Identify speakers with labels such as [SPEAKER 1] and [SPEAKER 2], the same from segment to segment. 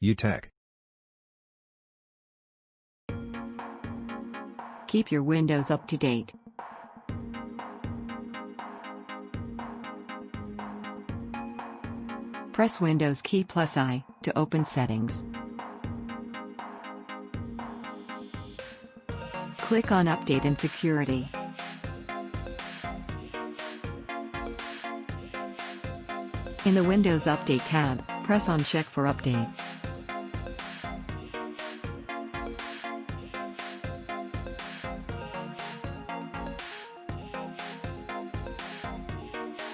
[SPEAKER 1] UTech.
[SPEAKER 2] Keep your Windows up to date. Press Windows key plus I to open settings. Click on Update and Security. In the Windows Update tab, press on Check for updates.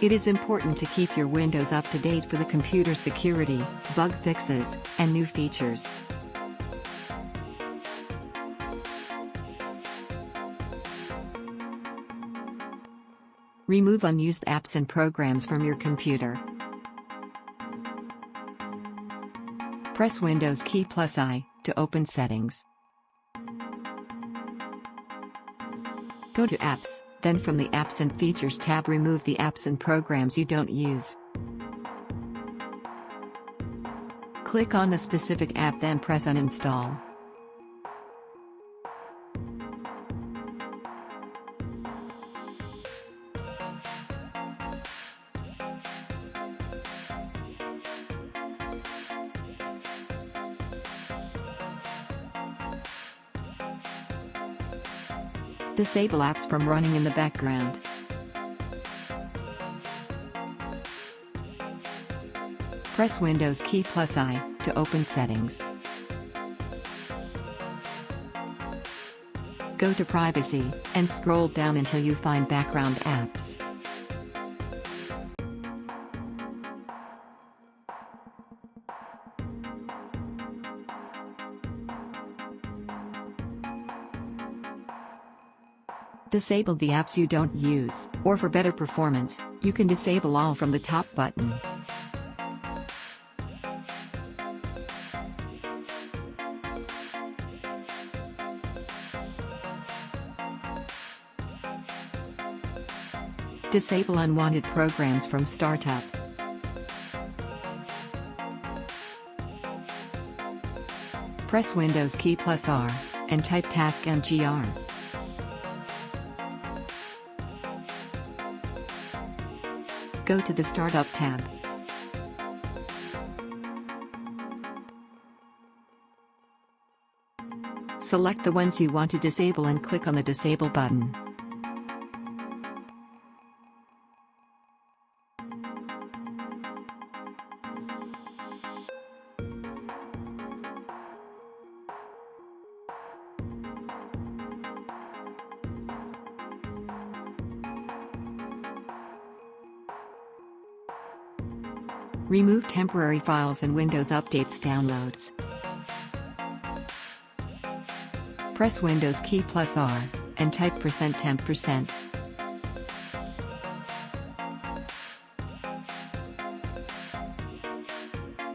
[SPEAKER 2] It is important to keep your Windows up to date for the computer security, bug fixes, and new features. Remove unused apps and programs from your computer. Press Windows key plus I to open settings. Go to Apps, then from the Apps and Features tab remove the apps and programs you don't use. Click on the specific app then press Uninstall. Disable apps from running in the background. Press Windows key plus I to open settings. Go to Privacy, and scroll down until you find Background Apps. Disable the apps you don't use, or for better performance, you can disable all from the top button. Disable unwanted programs from startup. Press Windows key plus R, and type task mgr. Go to the Startup tab. Select the ones you want to disable and click on the Disable button. Remove temporary files and Windows Updates downloads. Press Windows key plus R, and type %temp%.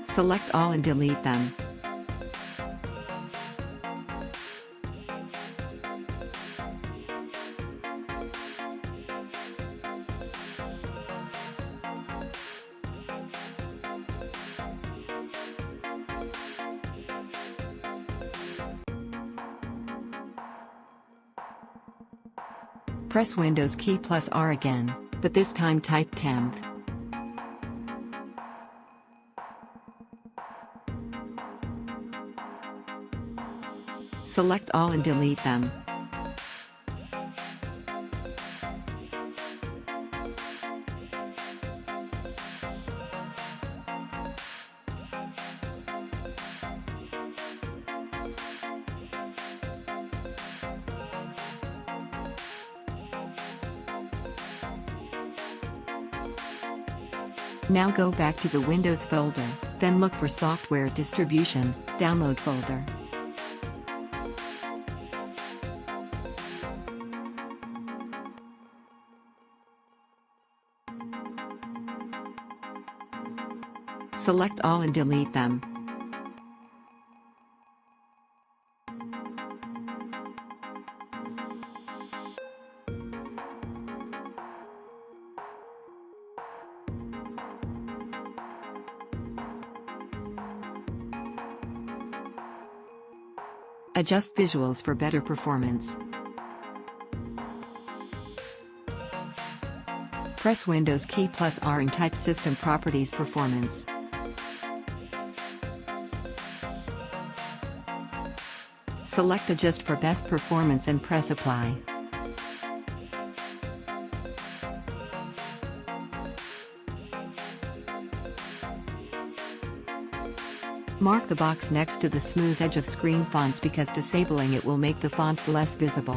[SPEAKER 2] Select all and delete them. Press Windows key plus R again, but this time type temp. Select all and delete them. Now go back to the Windows folder, then look for Software Distribution, Download folder. Select all and delete them. Adjust visuals for better performance. Press Windows key plus R and type System Properties Performance. Select Adjust for best performance and press Apply. Mark the box next to the smooth edge of screen fonts because disabling it will make the fonts less visible.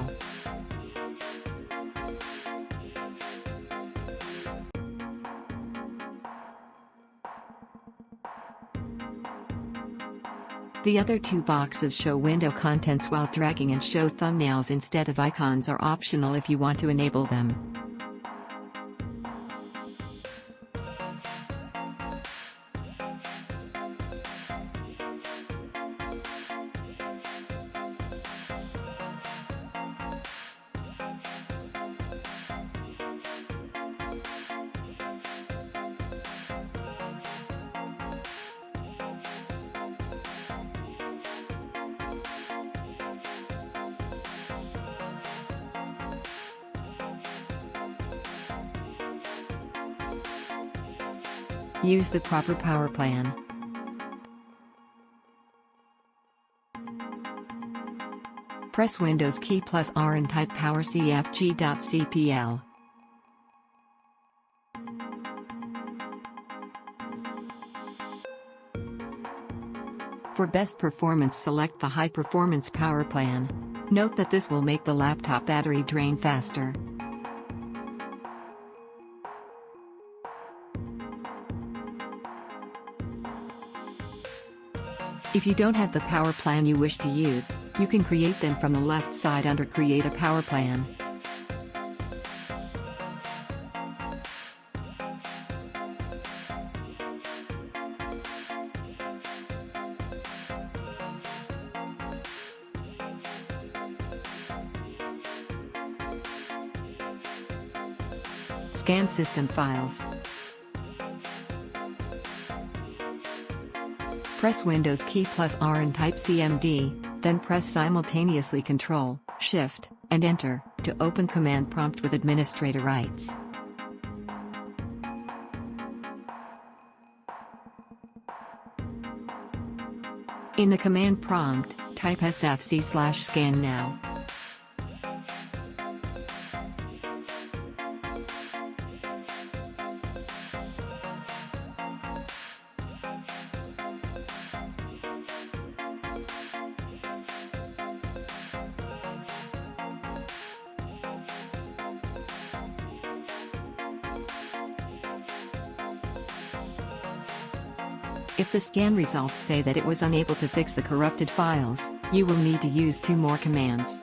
[SPEAKER 2] The other two boxes show window contents while dragging and show thumbnails instead of icons are optional if you want to enable them. Use the proper power plan. Press Windows key plus R and type powercfg.cpl. For best performance, select the high performance power plan. Note that this will make the laptop battery drain faster. If you don't have the power plan you wish to use, you can create them from the left side under Create a Power Plan. Scan system files. Press Windows key plus R and type CMD, then press simultaneously Ctrl, Shift, and Enter, to open command prompt with administrator rights. In the command prompt, type sfc/scan now. If the scan results say that it was unable to fix the corrupted files, you will need to use two more commands.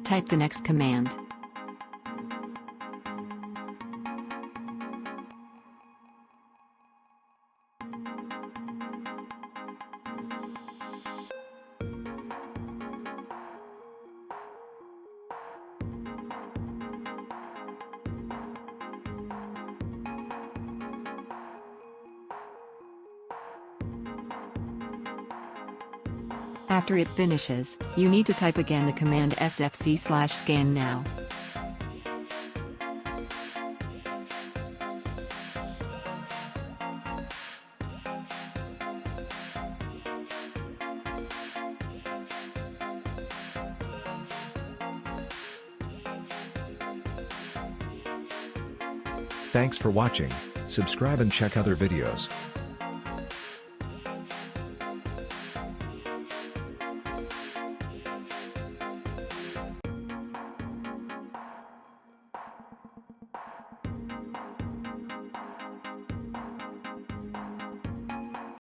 [SPEAKER 2] Type the next command. After it finishes, you need to type again the command sfc/scan now.
[SPEAKER 1] Thanks for watching. Subscribe and check other videos.